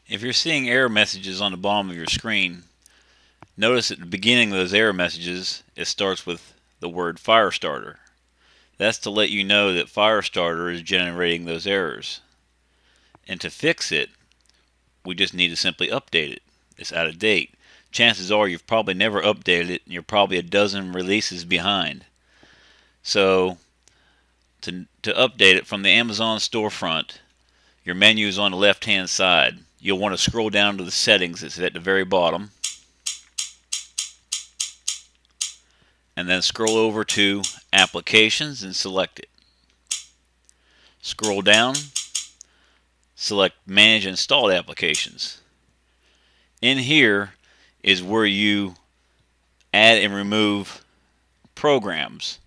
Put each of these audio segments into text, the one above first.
If you're seeing error messages on the bottom of your screen, notice at the beginning of those error messages it starts with the word Firestarter. That's to let you know that Firestarter is generating those errors. And to fix it, we just need to simply update it. It's out of date. Chances are you've probably never updated it and you're probably a dozen releases behind. So to update it from the Amazon storefront, your menu is on the left hand side. You'll want to scroll down to the settings. It's at the very bottom, and then scroll over to applications and select it. Scroll down, select manage installed applications. In here is where you add and remove programs.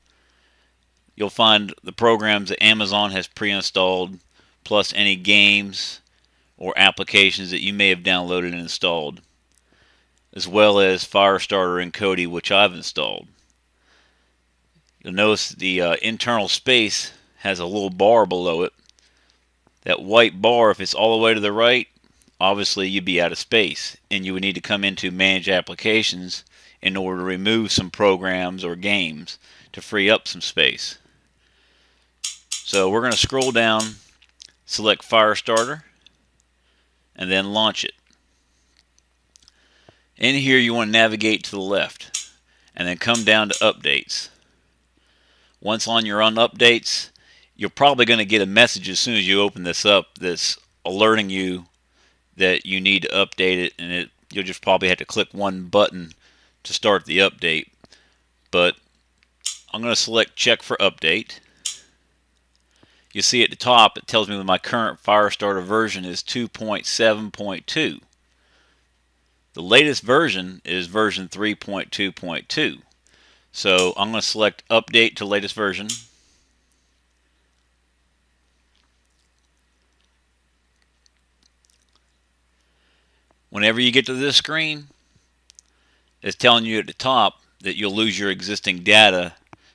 You'll find the programs that Amazon has pre-installed, plus any games or applications that you may have downloaded and installed, as well as Firestarter and Kodi, which I've installed. You'll notice the internal space has a little bar below it. That white bar, if it's all the way to the right, obviously you'd be out of space, and you would need to come into Manage Applications in order to remove some programs or games to free up some space. So we're going to scroll down, select Firestarter, and then launch it. In here you want to navigate to the left and then come down to Updates. Once on your updates, you're probably going to get a message as soon as you open this up that's alerting you that you need to update it, and you'll just probably have to click one button to start the update. But I'm going to select Check for Update. You see at the top it tells me that my current Firestarter version is 2.7.2. The latest version is version 3.2.2. So I'm going to select Update to latest version. Whenever you get to this screen, it's telling you at the top that you'll lose your existing data.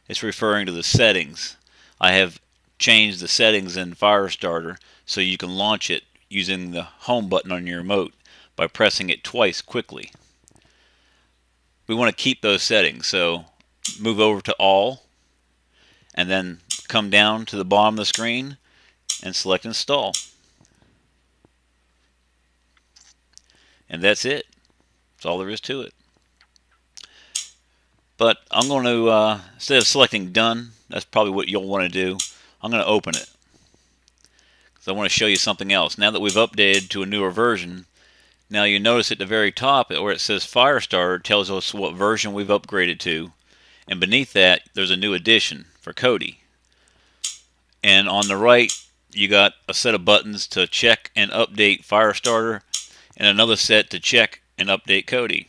It's referring to the settings. I have changed the settings in Firestarter so you can launch it using the home button on your remote by pressing it twice quickly. We want to keep those settings, so move over to All and then come down to the bottom of the screen and select Install. And that's it. That's all there is to it. But I'm going to, instead of selecting Done, that's probably what you'll want to do, I'm going to open it. Because I want to show you something else. Now that we've updated to a newer version, now you notice at the very top where it says Firestarter, it tells us what version we've upgraded to. And beneath that, there's a new addition for Kodi. And on the right, you got a set of buttons to check and update Firestarter, and another set to check and update Kodi.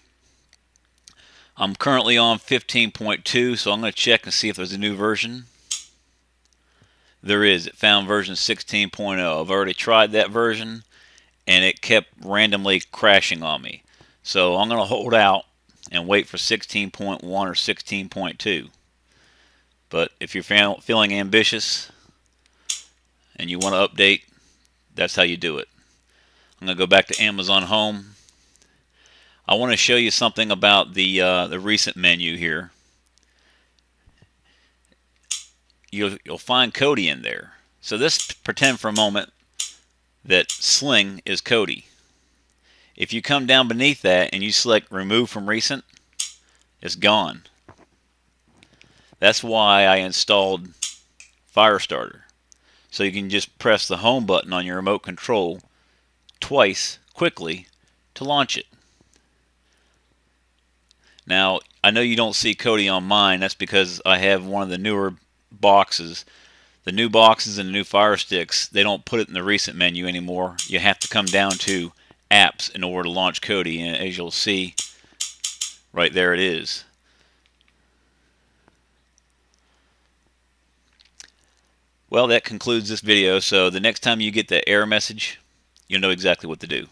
I'm currently on 15.2, so I'm going to check and see if there's a new version. There is. It found version 16.0. I've already tried that version, and it kept randomly crashing on me. So I'm going to hold out and wait for 16.1 or 16.2. But if you're feeling ambitious and you want to update, that's how you do it. I'm going to go back to Amazon Home. I want to show you something about the recent menu here. You'll find Kodi in there. So let's pretend for a moment that Sling is Kodi. If you come down beneath that and you select Remove from Recent, it's gone. That's why I installed Firestarter. So you can just press the home button on your remote control twice quickly to launch it. Now, I know you don't see Kodi on mine. That's because I have one of the newer boxes. The new boxes and the new Fire Sticks, they don't put it in the recent menu anymore. You have to come down to Apps in order to launch Kodi, and as you'll see, right there it is. Well, that concludes this video, so the next time you get that error message, you'll know exactly what to do.